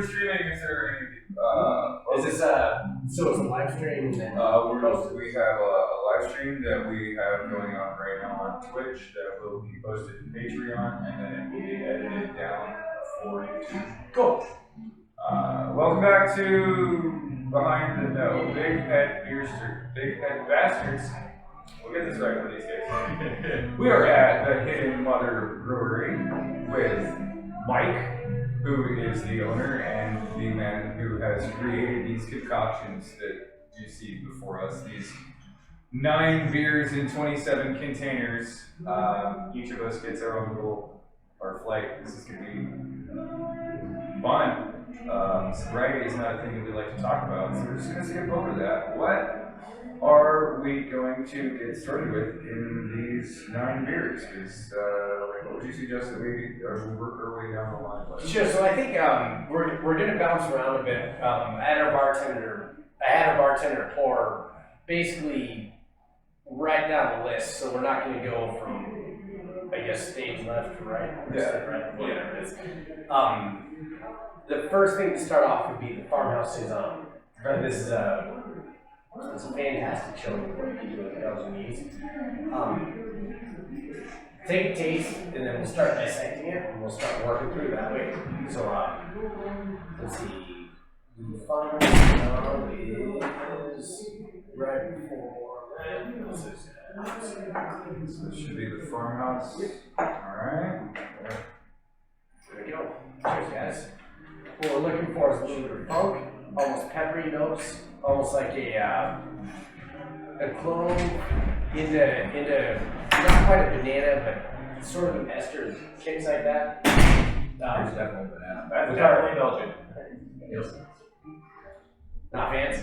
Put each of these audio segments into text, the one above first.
be streaming if there are any. Is this so it's a live stream? And then we have a live stream that we have going on right now on Twitch that will be posted to Patreon and then it will be edited down for YouTube. Cool. Welcome back to Behind the No. Big Head Bastards. We'll get this right one of these days. We are at the Hidden Mother Brewery with Mike, who is the owner and the man who has created these concoctions that you see before us. These 9 beers in 27 containers. Each of us gets our own our flight. This is going to be fun. Sobriety is not a thing that we like to talk about, so we're just going to skip over that. What are we going to get started with in these 9 beers? What would you suggest that we work our way down the line? Sure. So I think we're going to bounce around a bit. I had our bartender pour basically right down the list, so we're not going to go from, I guess, stage left to right. Right, whatever it is. The first thing to start off would be the Farmhouse Saison. This is it's a fantastic show what you can do with Belgian yeast. Take a taste, and then we'll start dissecting it, and we'll start working through that way. So, let's see. The Farmhouse Saison is right before that. So this should be the Farmhouse. Alright. There we go. Cheers, guys. What we're looking for is a little bit of funk, almost peppery notes, almost like a clove into not quite a banana, but sort of an ester kicks like that. There's definitely banana. That's definitely Belgian. Yes. Not fans?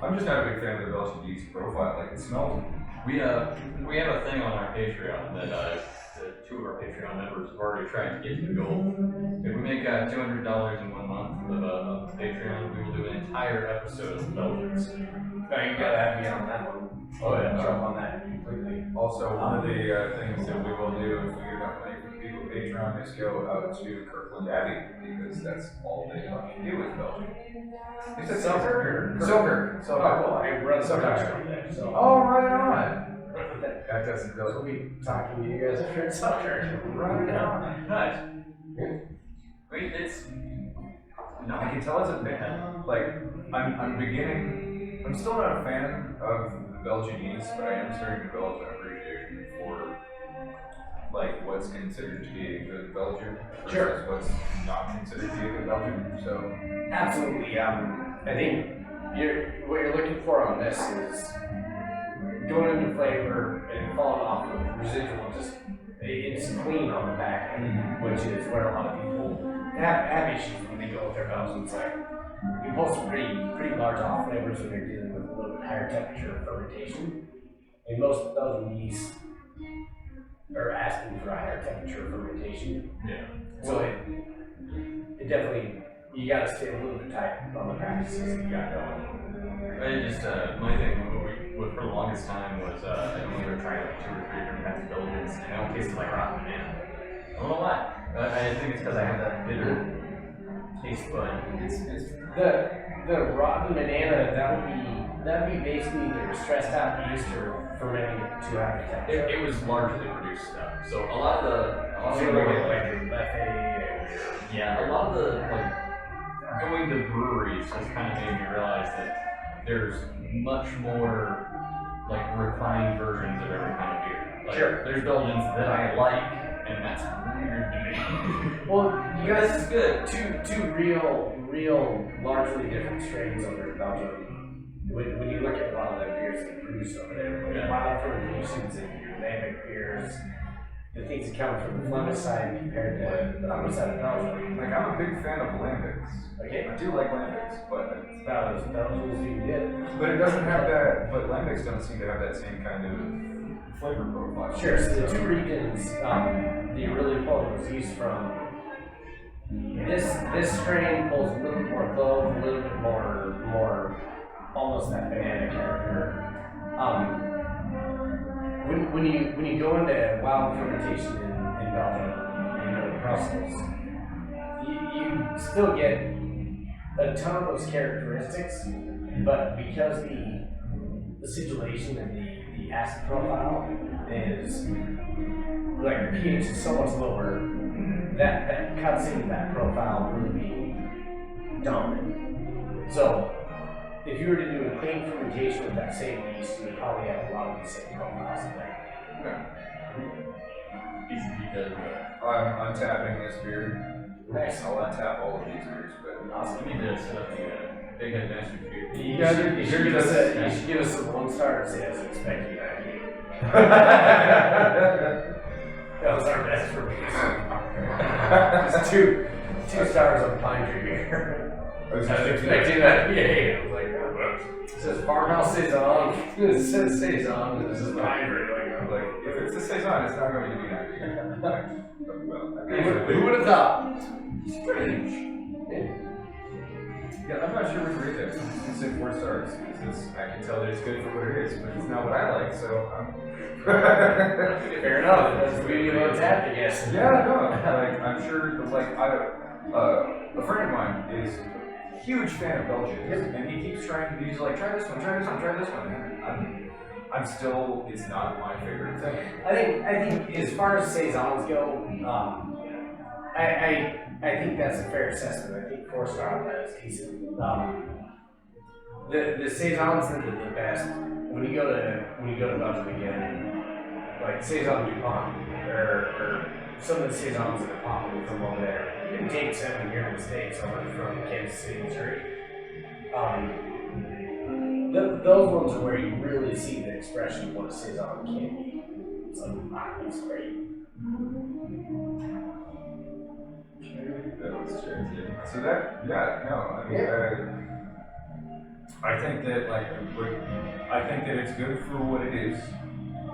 I'm just not a big fan of the Belgian yeast profile. Like it smells. We have a thing on our Patreon that the 2 of our Patreon members have already tried to get to the goal. If we make $200 in 1 month of Patreon, we will do an entire episode of Belgians. No, you gotta have me on that one. Oh yeah, Jump on that completely. Also, one of the things that we will do if we get enough money from people on Patreon is go out to Kirkland Abbey because that's all they fucking do is Belgium. You said Selkirk? Selkirk. So I run some restaurant there. So Oh, right on. that doesn't really. We'll be talking to you guys if you're in Selkirk. Right on. nice. Wait, it's I can tell it's a fan. Like, I'm still not a fan of Belgian yeast, but I am starting to develop an appreciation for like what's considered to be a good Belgian versus what's not considered to be a good Belgian. So absolutely, I think what you're looking for on this is going into flavor and falling off the residual. Just it's clean on the back end, which is where a lot of people have issues when they go with their Belgians. Like you pull some pretty large off flavors when you're dealing with a little bit higher temperature fermentation. And most Belgian yeast are asking for a higher temperature fermentation. yeah. So it definitely, you gotta stay a little bit tight on the practices that you got going. I just my thing for the longest time was I only ever tried like 2 or 3 different kinds of Belgians, and they all tasted like rotten banana. I don't know why. I think it's because I have that bitter taste bud. It's The rotten banana, that would be basically either stressed out yeast or fermenting it to high temperature. it was largely produced stuff. So a lot of the going to breweries has kind of made me realize that there's much more like refined versions of every kind of beer. Like, there's Belgians that I like, and that's weird to me. Well, you guys, this is good. Two real, largely different strains over in Belgium. When you look at a lot of the beers that produce over there, like wild fermentations and your lambic beers, the things that come from the Flemish side compared to the other side of Belgium. like I'm a big fan of lambics. Okay, I do like lambics, but it's about as Belgian as you can get. But it doesn't have that. But lambics don't seem to have that same kind of flavor profile. Sure. So the 2 regions that you really pull those yeast from. This strain pulls a little bit more clove, a little bit more almost that banana character. When you go into wild fermentation in Belgium, you know, Brussels, you still get a ton of those characteristics, but because the acidulation and the acid profile is like the pH is so much lower, that cuts into that profile really being dominant. So if you were to do a clean fermentation with that same yeast, you would probably have a lot of these same profiles in there. I'm tapping this beer. Nice. I'll untap all of these beers, but Awesome. We need to set up the big head master beer. You should give us some 1 star and say as expected. That was our best for me. Just two stars on Pine Tree beer. I was I was expecting that. Yeah, I was like, oh, it says Farmhouse Saison. It says Saison. This is Pine Tree. like, if it's a saison, it's not going to be that beer. Who would have thought? Strange. Yeah, I'm not sure what to rate that. I'm just gonna say 4 stars because I can tell that it's good for what it is, but it's not what I like, so I'm. Fair enough. That's the beauty of Untapped, I guess. Yeah, no, like I'm sure. A friend of mine is a huge fan of Belgians, and he keeps trying. He's like, try this one, try this one, try this one. And I'm still. It's not my favorite thing. I think as far as saisons go, I think that's a fair assessment. I think 4 star on that is decent. The saisons that are the best when you go to Belgium again, like Saison Dupont or some of the saisons that are popping from over there. You can take 7 here in the States over from Kansas City, Missouri. Those ones are where you really see the expression of what a saison can be. It's great. That was strange. So that, yeah, no, I mean, I think that I think that it's good for what it is,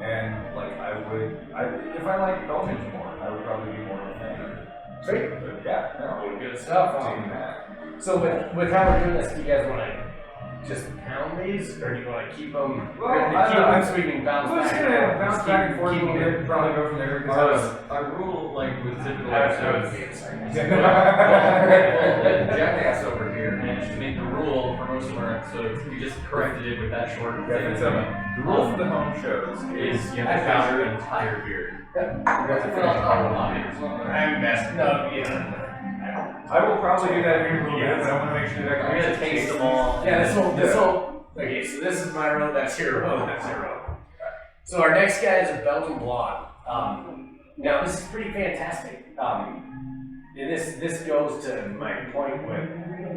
and like if I like Belgians more, I would probably be more of a fan of it. Great. But yeah, no, Good stuff. seeing that. So with how we're doing this, do you guys want to just pound these, or do you want to keep them? Well, keep them so we can bounce I'm just back. gonna bounce back and forth a little bit, probably go from there because Our rule, like with typical I episodes, was jackass over here managed to make the rule for most of our episodes. We just corrected it with that short yeah, thing. the rule for the home shows Is you have to finish your entire beer. you have to finish all of it. I'm best. No, yeah. I will probably do that here in a little bit, but I want to make sure that I'm gonna taste them all. Yeah, this will. Okay, so this is my row. That's your row. That's your row. So our next guy is a Belgian blonde. Now this is pretty fantastic. And this goes to my point with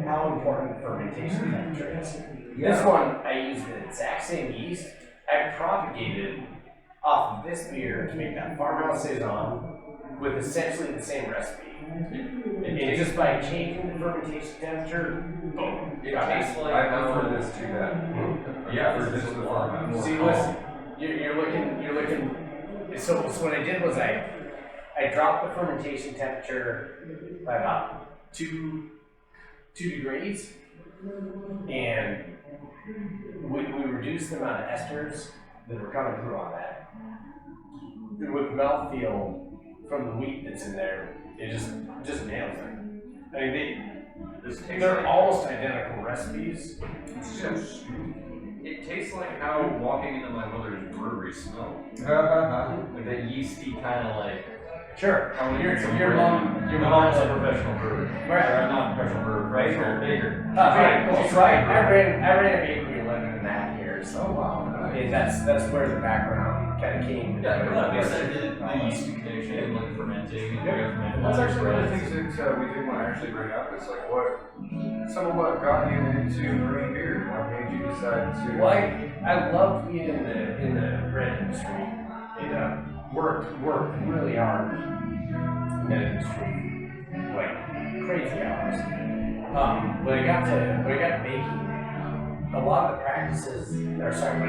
how important fermentation temperature is. This one, I used the exact same yeast. I propagated off of this beer to make that farmhouse saison with essentially the same recipe. And just by changing the fermentation temperature, boom. It tastes like I prefer this to that. Yeah, for this is the farmhouse. See, listen, you're looking. So what I did was I dropped the fermentation temperature by about 2 degrees, and we reduced the amount of esters that were coming through on that. With mouthfeel from the wheat that's in there, it just nails it. I mean, they're almost identical recipes. It tastes like how walking into my mother's brewery smelled. Like that yeasty kind of like. Sure. Your mom's a professional brewer. Right. Or not a professional brewer, professional baker. Right. Well, so I ran a bakery 11.5 years. Oh wow. And that's where the background kind of came. Yeah, that makes sense. The yeast condition, like fermenting, and fermenting. That's actually one of the things that we did want to actually bring up. Is like some of what got you into brewing beer. What made you decide to? Well, I loved being in the bread industry. And worked really hard in that industry, like crazy hours. When I got to baking, a lot of the practices, when I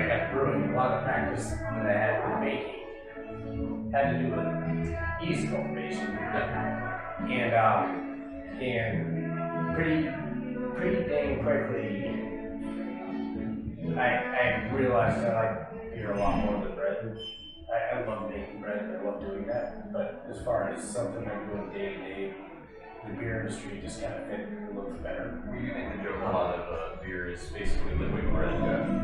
got to brewing, a lot of the practice that I had with baking had to do with yeast cultivation, and pretty dang quickly, I realized that I like beer a lot more than bread. I love baking bread and I love doing that, but as far as something I'm doing day to day, the beer industry just kind of fit a little bit better. We do make the joke a lot of beer is basically liquid bread.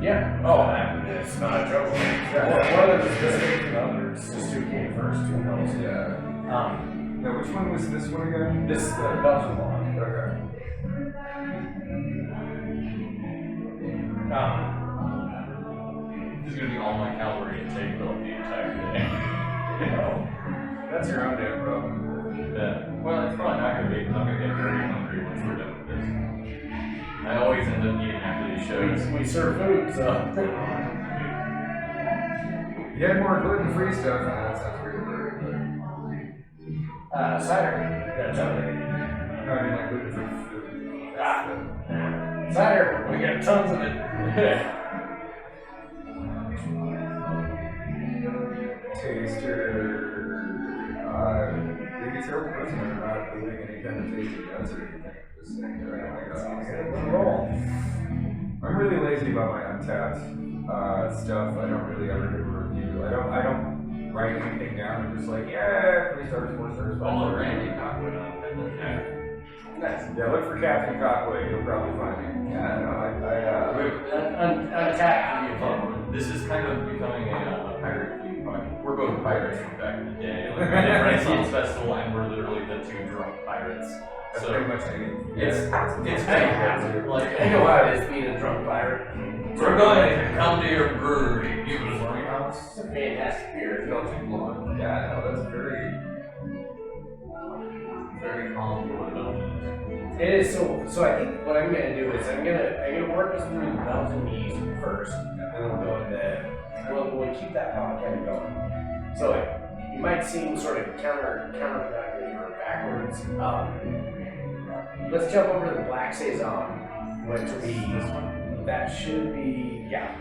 Yeah. Oh, it's not a joke. One of them is just making the others. Just who came first, who knows? Yeah. Now, which one was this one again? This is the Belgian one. Okay. This is gonna be all my calorie intake for like the entire day. That's your own damn problem. Yeah. Well, it's probably not gonna be because I'm gonna get very hungry once we're done with this. I always end up eating after these shows. We serve food, so. You had more gluten-free stuff, and that sounds pretty good. Cider. That's okay. No, I mean like gluten-free food. Cider. We got tons of it. Taster. I think it's terrible person. I'm not doing any kind of tasting notes or anything. Just saying that I don't I'm really lazy about my Untapped stuff. I don't really ever give a review. I don't write anything down. I'm just like, yeah, 3 stars, 4 stars, 5 Follow stars. Randy Cockwood on Facebook. Nice. Yeah, look for Captain Cockaway. You'll probably find me. Yeah, no, Untapped would be a fun one. This is kind of becoming a pirate feud podcast. We're both pirates from back in the day. Like, we did Renaissance Festival, and we're literally the 2 drunk pirates. That's So pretty much any. it's like I know how it is being a drunk pirate. we're going to come to your brewery. Give us one. It's a fantastic beer. It's not too long. Yeah, no, that's very. Very calm for what Belgium It is so I think what I'm gonna do is I'm gonna work us through the Belgian yeast first, and then we'll go into we'll keep that podcast going. So it might seem sort of counterproductive or backwards. Let's jump over to the Black Saison, which will be that should be that.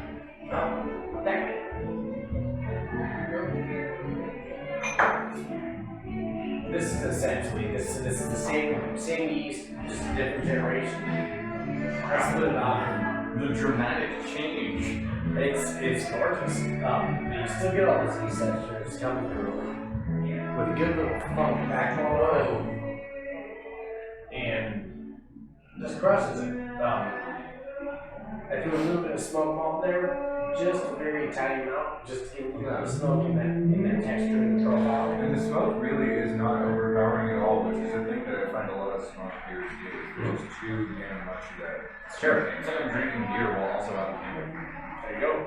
This is essentially this is the same yeast, just a different generation. I split it off. The dramatic change. It's gorgeous. You still get all those yeast textures coming through with a good little funk backbone on it, and just crushes it. I do a little bit of smoke malt there, just a very tiny amount, just to get a little bit of smoke in that texture and profile. And the smoke really is not overpowering at all, which is a thing that I find a lot of smoked beers do. It's just too damn much of that. Sure. It's like I'm drinking beer while also having camping. There you go.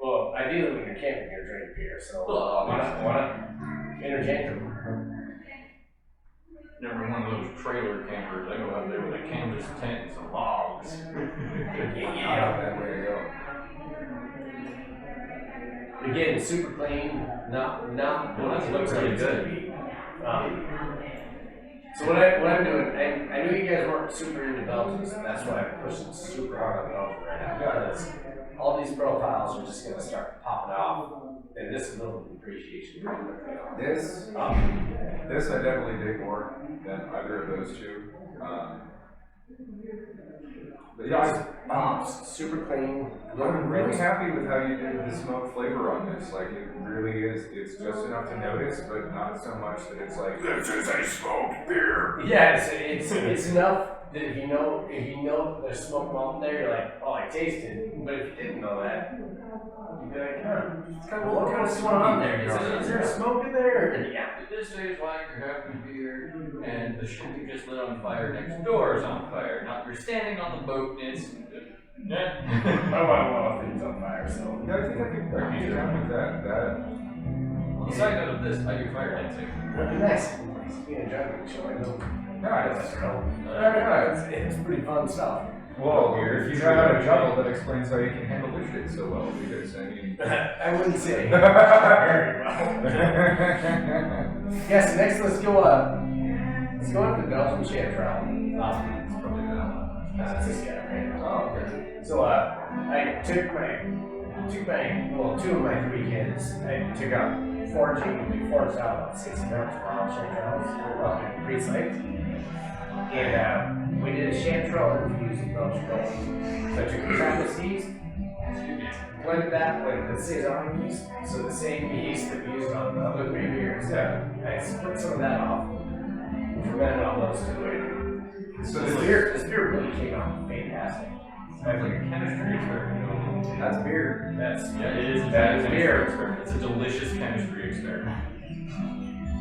Well, ideally when you're camping, you're drinking beer, so Well, why not interchange them? Never one of those trailer campers. I go out there with a canvas tent and some logs. Yeah, that way to go. Again, super clean, not It looks really good. So what I'm doing, I knew you guys weren't super into Belgians, and that's why I'm pushing super hard on Belgium right now, because all these profiles are just gonna start popping off, and this is a little appreciation. This I definitely dig more than either of those two. But yeah, Super clean. I'm really happy with how you did the smoke flavor on this. Like, it really is. It's just enough to notice, but not so much that it's like, this is a smoked beer. Yeah, it's enough that if you know there's smoke malt there, you're like, oh, I tasted. But if you didn't know that, you'd be like, It's kind what kind of going on there? Is there smoke in there? And yeah. This tastes like you're having beer, and the ship you just lit on fire next door is on fire. Not you're standing on the boat and it's. I want things on fire, so. Yeah, I think I could get down with that. On the side note of this, I do fire dancing. Nice. Being a juggling show, I know. Nice. It's pretty fun stuff. Well, if you know how to juggle, that explains how you can handle this shit so well. Because I mean, I wouldn't say very well. Yes, next let's go into the Belgian Chanterelle. it's probably that. That's this guy right now. Oh, okay. So I took two of my 3 kids. I took out foraging. We foraged out about 60 pounds of wild chanterelles, pre-sliced. And we did a chanterelle infused with Belgian gold. So I took the Trappist yeast, blended that with the Saison yeast, so the same yeast that we used on the other 3 beers. I split some of that off. fermented on those two. So This beer really came out fantastic. It's like a chemistry experiment. that's beer. Yeah, it is. That is a beer. experiment. It's a delicious chemistry experiment.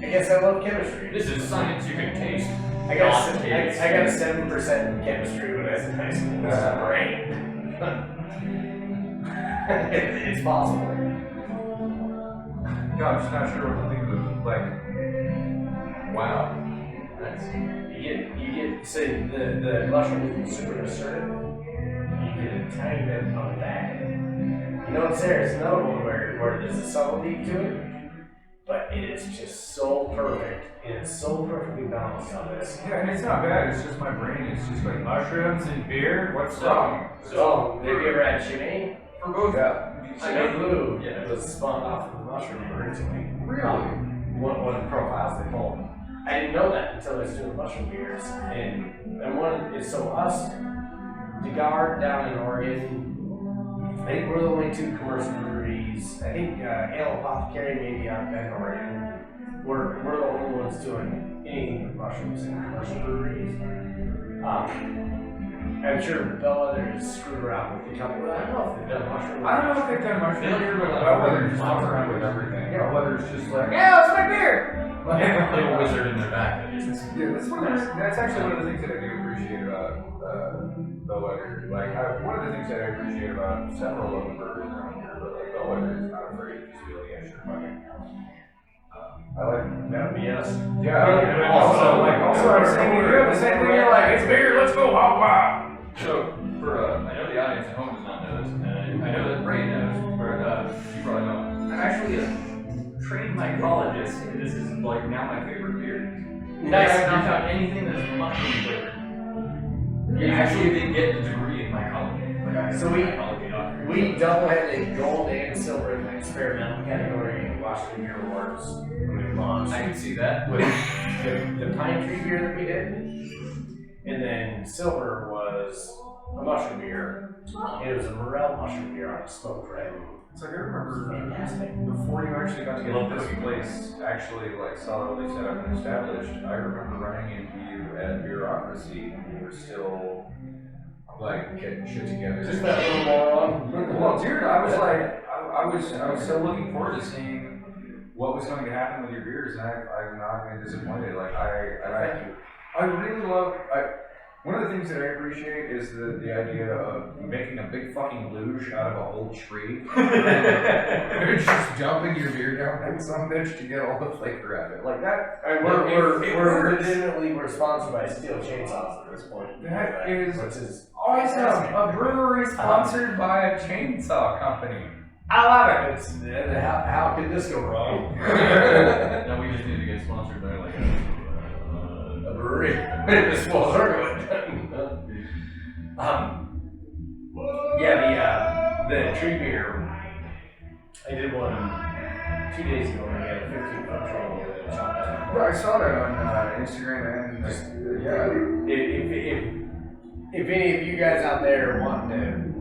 I guess I love chemistry. This is science you can taste. I got a 7% in chemistry when I was in high school. That's great. It's possible. No, I'm just not sure what to think of it. Like, Wow. That's You get say the mushroom is super assertive. You get a tiny bit on the back. You know what's there? It's another one where there's a subtlety to it, but it is just so perfect. And it's so perfectly balanced on this. yeah, and it's not bad. It's just my brain. It's just like mushrooms and beer. What's wrong? So, have you ever had Chimay? for both. Yeah. Chimay Blue Yeah. was spawned off of the mushroom originally. Really? One of the profiles they pulled. I didn't know that until I was doing mushroom beers. And one is so us, DeGard down in Oregon, I think we're the only two commercial breweries. I think Ale Apothecary maybe out in Oregon. We're the only ones doing anything with mushrooms in commercial breweries. I'm sure Bellwether has screwed around with a couple. I don't know if they've done mushroom. I don't know if they've done mushroom beer, but Bellwether just walks around with everything. Yeah. Bellwether's just like, yeah, that's my beer! Like a wizard in their back. Yeah, that's actually one of the things that I do appreciate about Bellwether. Like, one of the things that I appreciate about several of the burgers around here, but like Bellwether is not afraid to just be like, yeah, sure, fuck it. I like. That would be us. Yeah, and also I'm saying you have the same thing. You're like, it's beer, let's go, wow, wow. So, for I know the audience at home does not know this, and I know that Ray knows, but you probably don't. I'm actually a trained mycologist, and this is like now my favorite beer. Nice. I have not found anything that is mushroom flavored. You actually didn't get the degree in mycology. Like So we double-headed gold and silver in the experimental category in Washington Beer Awards when we launched. I can see that. With the pine tree beer that we did, and then silver was a mushroom beer. It was a morel mushroom beer on a smoked red. It's like I remember Fantastic. before you actually got to get this place actually like solidly set up and established. I remember running into you at Bureaucracy and you were still like getting shit together. Just that little moron. Well, dude, I was like, I was so looking forward to seeing what was going to happen with your beers, and I'm not been disappointed. Like I really love. One of the things that I appreciate is the idea of making a big fucking luge out of a whole tree and just dumping your beer down in some bitch to get all the flavor out of it. Like that. We're legitimately sponsored by Steel Chainsaws at this point. That is which is awesome. A brewery sponsored by a chainsaw company. I love it. How could this go wrong? Now we just need to get sponsored by like a brewery. It's small circle. The tree beer. I did one 2 days ago when I had a 15-foot tree near the top. Well, I saw that on Instagram and If any of you guys out there want to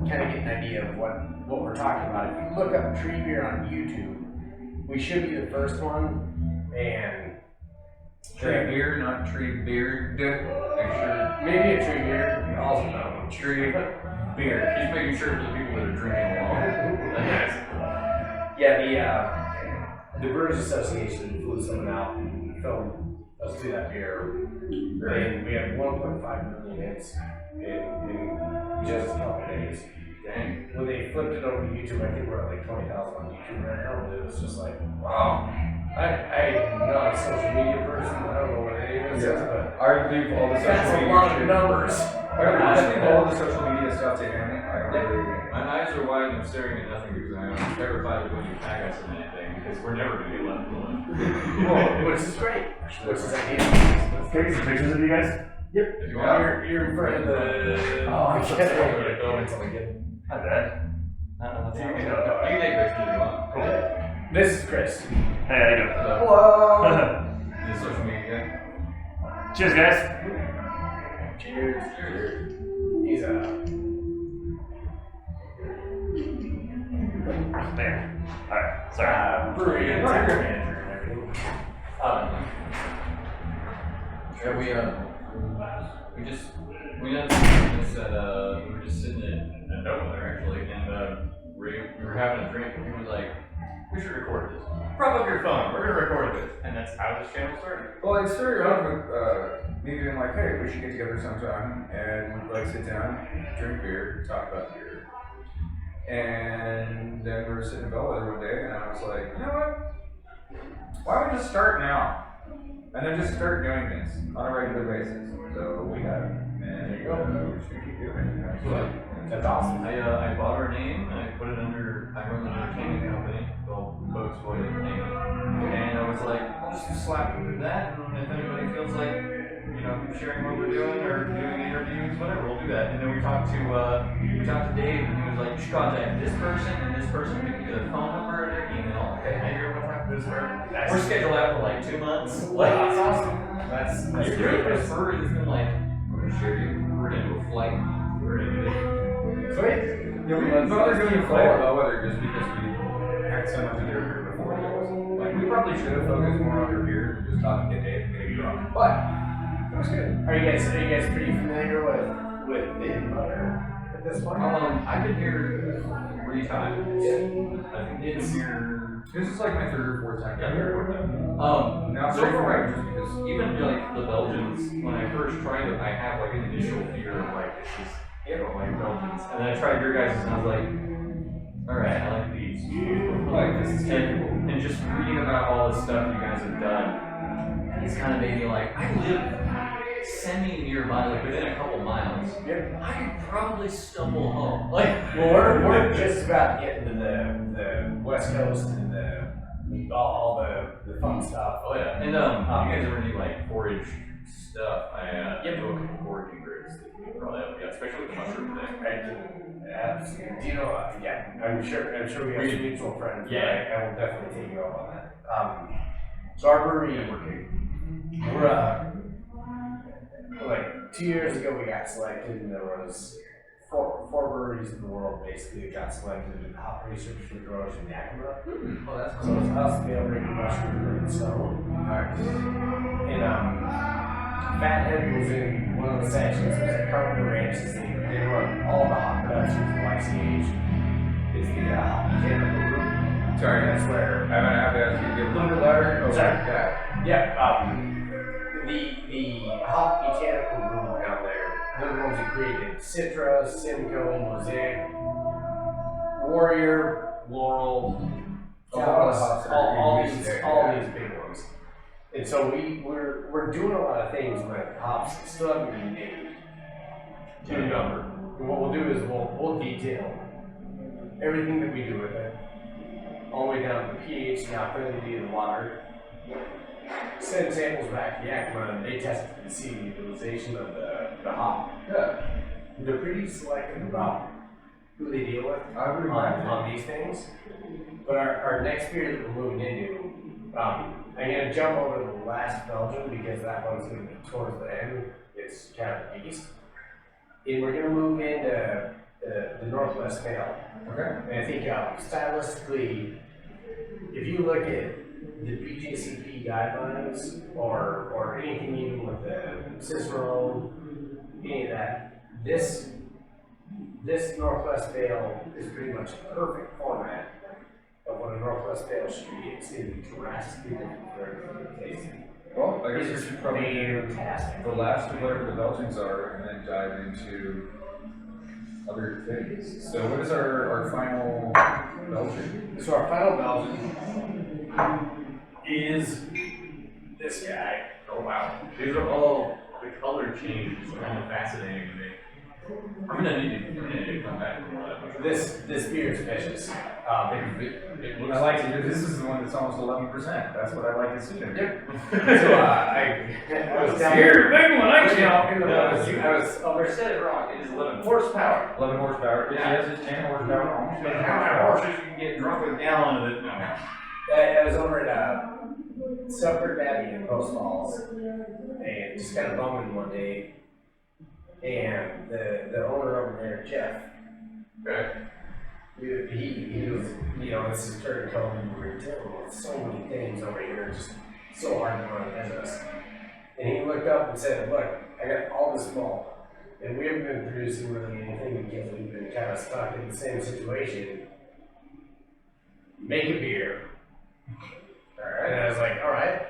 kind of get an idea of what we're talking about, if you look up tree beer on YouTube, we should be the first one, and tree beer, not tree beard. Make sure. maybe a tree beer, also known Tree beer. just making sure for the people that are drinking along. The Brewers Association flew someone out and filmed us do that beer, and we had 1.5 million hits in just a couple of days. Dang. When they flipped it over to YouTube, I think we're at like 20,000 on YouTube right now. It was just like, wow. I'm not a social media person. I don't know what it is. Yeah. But I leave all the social that's a media lot of shit. numbers. I leave all the social media stuff to him. I don't really. My eyes are wide and I'm staring at nothing because I'm terrified of when you tag us in anything because we're never going to be left alone. Which is great. Which is ideal. Can I get some pictures of you guys? If you want. You're in front of the. Oh, I can't Not bad. You can take pictures if you want. Cool. This is Chris. Hey, how you doing? Hello. The social media. Cheers, guys. Cheers. He's There. Alright, sorry. brewery and manager and everything. Yeah, we were just sitting at Bellwether actually, and we were having a drink, and he was like, "We should record this. Prop up your phone. We're gonna record this," and that's how this channel started. Well, it started off with me being like, hey, we should get together sometime and like sit down, drink beer, talk about beer. And then we were sitting in Bellwether one day, and I was like, you know what? Why don't we just start now? And then just start doing this on a regular basis. So we got it. And there you go. We're just gonna keep doing it. That's awesome. I bought our name and I run an entertainment company called Boats Boy Entertainment. And I was like, I'll just slap it with that, and if anybody feels like, sharing what we're doing or doing interviews, whatever, we'll do that. And then we talked to Dave, and he was like, you should contact this person, and this person can give you their phone number and their email. Okay, now you're gonna talk to this person. We're scheduled out for like 2 months. Like, That's awesome. That's you're great. doing this for it's been like, we're gonna share you. We're gonna do a flight. We're gonna do this. Sweet. Yeah, we didn't bother doing a flight at Bellwether just because we had so much of their beer before it. Like, we probably should have focused more on their beer and just talking to Dave and getting drunk. But it was good. Are you guys pretty familiar with the Butter at this point? I've been here 3 times. I think it's here. This is like my third or fourth time down here. Now, So so far, far, just because. even like the Belgians, when I first tried it, I had like an initial fear of like, I don't like Belgians. And then I tried your guys' and I was like, alright, I like these. Like, this is terrible. And just reading about all the stuff you guys have done, it's kind of made me like, I live semi-nearby, like within a couple miles. Yep. I could probably stumble home. Like, Well, we're just about getting to the West Coast and all the fun stuff. oh yeah. And you guys ever need like forage stuff? I Yep. do a couple foraging groups that you can probably help you out, especially with the mushroom thing. Absolutely. Do you know? Yeah, I'm sure we have some mutual friends. Yeah. I will definitely take you up on that. So our brewery, we're like 2 years ago we got selected, and there was four breweries in the world basically that got selected in hop research for growers in Yakima. Oh, that's So it's us, the Brewery, Mushroom, and Stone. And Fathead was in one of the sections. It was at Carpenter Ranch. They run all the hop production from YCH. It's the hop mechanical room. Sorry, That's where I'm gonna have to ask you to get a little bit louder. Oh, Sorry. Yeah. the hop mechanical room down there, they're the ones who created Citra, Simcoe, Mosaic, Warrior, Laurel, Dallas, all these big ones. And so we're doing a lot of things with hops that still haven't been named to a number. And what we'll do is we'll detail everything that we do with it, all the way down to the pH, the alkalinity of the water. Send samples back to Yakima, and they test it to see the utilization of the hop. Yeah. They're pretty selective about who they deal with I would imagine. on these things. But our next beer that we're moving into, I'm going to jump over to the last Belgium because that one's going to be towards the end. It's kind of east. And we're going to move into the Northwest Vale. Okay. And I think stylistically, if you look at the BJCP guidelines or anything even with the Cicero, any of that, this Northwest Vale is pretty much a perfect format of what a Northwest Vale should be. It's going to be drastically different for every taste. Well, I guess we should probably do Fantastic. the last of whatever the Belgians are and then dive into other things. So what is our final Belgian? So our final Belgian is this guy. Oh wow. These are all, the color change is kind of fascinating to me. I'm gonna need to come back and that. This beer is vicious. It looks I like to. This is the one that's almost 11%. That's what I like to see. Yep. So I was down Here, big one, I in the I said it wrong. It is 11 horsepower. 11 horsepower. Yeah. Yes, it's 10 horsepower. Almost But 10 how many horsepower. horses you can get drunk with a gallon of it? No. I was over at Sufford Abbey in Post Falls and just kind of bumming one day. And the owner over there, Jeff, Okay. he was, this is during COVID, we were dealing with so many things over here, just so hard to run a business. And he looked up and said, look, I got all this malt, and we haven't been producing really anything because we've been kind of stuck in the same situation. Make a beer. And I was like, all right,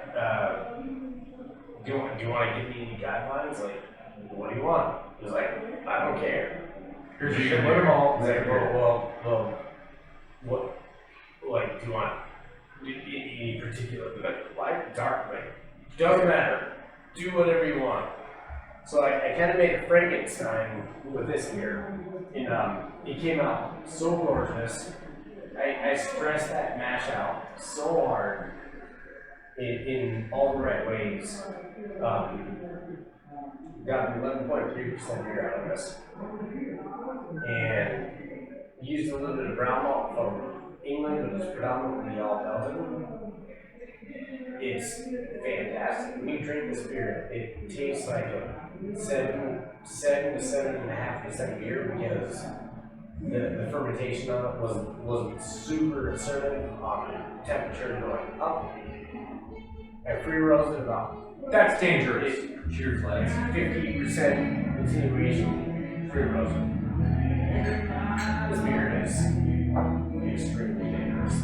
do you want to give me any guidelines? Like, what do you want? He was like, I don't care. Here's your shit, put them all. He's like, well, what, like, do you want any particular, like, light, dark, like, doesn't matter. Do whatever you want. So I kind of made a Frankenstein with this beer. And it came out so gorgeous. I stressed that mash out so hard in all the right ways. Got an 11.3% beer out of this. And used a little bit of brown malt from England, but it's predominantly all Belgian. It's fantastic. When you drink this beer, it tastes like a 7 to 7.5% beer because the fermentation on it wasn't super assertive on temperature going up. I free roasted about. That's dangerous. Cheers, lads. 50% continuation free roasted. This beer is extremely dangerous.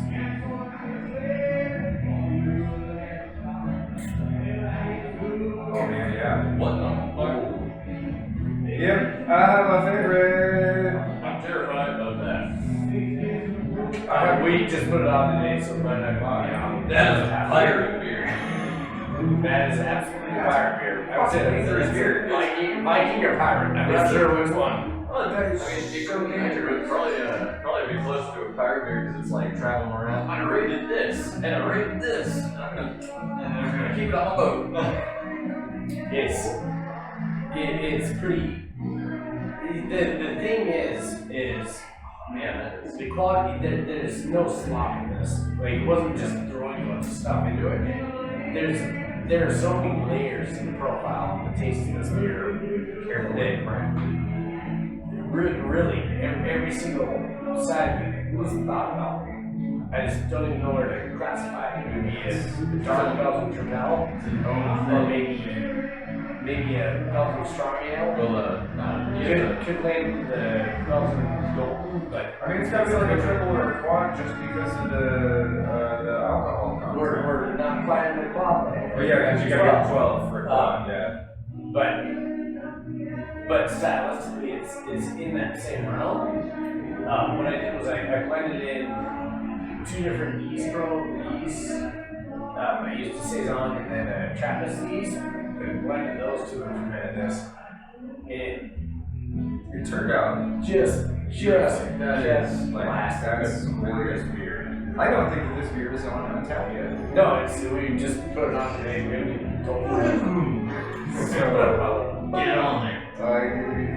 Oh man, yeah. What the fuck? Yep, I have a favorite. I'm terrified of that. We just put it on today, so might not buy it. That is a pirate beer. That is absolutely a pirate beer. I would say that's Pirate beer. Viking or pirate. I'm not sure which one. Well, I mean, it could be accurate. Probably be close to a pirate beer because it's like traveling around. I rated this, and I rated this, and I'm gonna keep it on my boat. It's pretty. The thing is, Man, that is. the quality. There's no slop in this. Like it wasn't just throwing a bunch of stuff into it. There are so many layers in the profile of the taste of this beer. Really, every single side of it was thought about. I just don't even know where to classify it. Maybe a dark Belgian Tripel, or maybe a Belgian Strong Ale. Well, Could land the Belgian Gold, but I mean, it's gotta be like a triple or a quad just because of the alcohol content. we're not quite in the club. But yeah, because you gotta get 12 for a quad, yeah. But stylistically, it's in that same realm. What I did was I blended in 2 different yeast yeasts. I used a Saison and then a Trappist yeast. I blended those 2 and fermented this. It turned out Just that is like blast. that's glorious beer. I don't think that this beer is on tap yet. No, we just put it on today. We haven't even told you. So get it on there.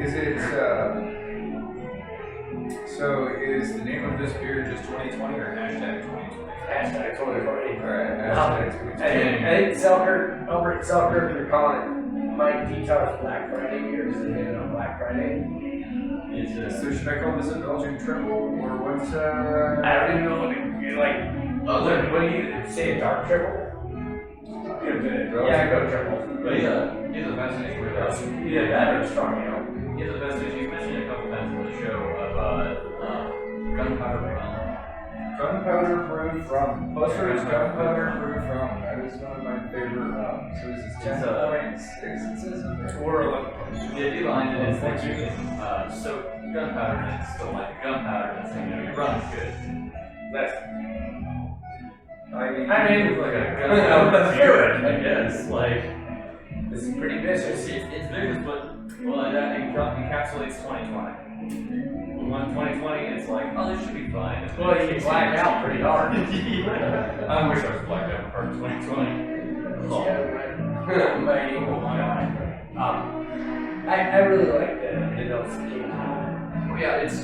is it so is the name of this beer just 2020 or hashtag 2020? Hashtag 2020. Alright, hashtag 2020. I think over at Selkirk, they're calling it Mike Detox Black Friday beer because they did it on Black Friday. So should I call this a Belgian triple or what's I don't even know what you're like. What do you say, a dark triple? Yeah, go triple. But he's a fascinating weird house. Either that or strong ale. He's a fascinating. He's mentioned it a couple times on the show of gunpowder rum. Gunpowder brewed from. Poster is gunpowder brewed from. That is one of my favorite rums. So is this 10.6 it says in there? Or The idea behind it is that you can soak gunpowder and it's still like gunpowder and saying, your rum is good. that's. I mean, It's like a gunpowder beer, I guess. Like, This is pretty vicious. it's vicious, but well, that encapsulates 2020. When 2020, it's like, oh, this should be fine. Well, you black out pretty hard. I wish I was blacked out for 2020. Oh. My evil God. I really like the notes that came out. Yeah, it's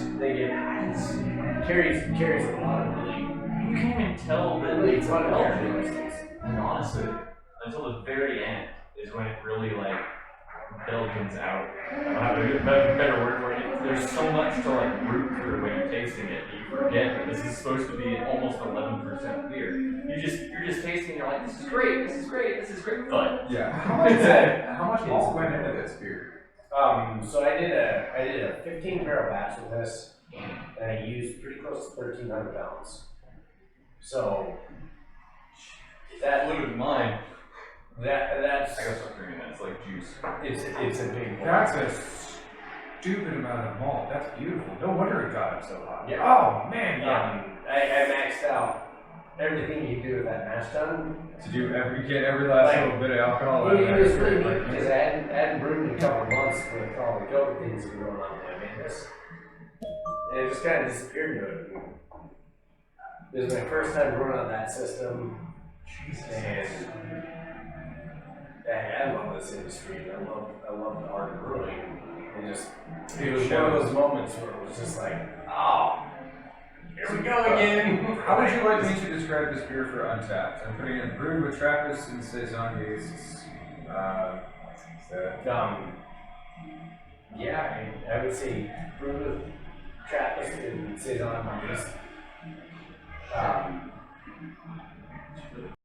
Carries a lot of really you can't even tell that really it's fun Belgian. characteristics. And honestly, until the very end is when it really like Belgians out. I don't have a better word for it. It's there's so much to like root through when you're tasting it. You forget that this is supposed to be almost 11% beer. You're just tasting. You're like, this is great. This is great. This is great. But Yeah. How much malt went into this beer? So I did a 15 barrel batch with this, and I used pretty close to 1,300 pounds. So that fluid mine. that's I gotta start drinking that. It's like juice. it's a big one. That's a stupid amount of malt. That's beautiful. No wonder it got up so high. Yeah. Oh man, yeah. I maxed out everything you do with that mash tun. To get every last Like, little bit of alcohol out of It was that. really neat because I hadn't brewed in a couple of months with all the COVID things that were going on when I made this. And it just kind of disappeared to it. It was my first time brewing on that system. And I love this industry. And I love the art of brewing. And just, it was one of those moments where it was just like, oh, here we go again. How would you like me to describe this beer for Untapped? I'm putting it brewed with Trappist and Saison yeasts. Yeah, I would say brewed with Trappist and Saison yeast.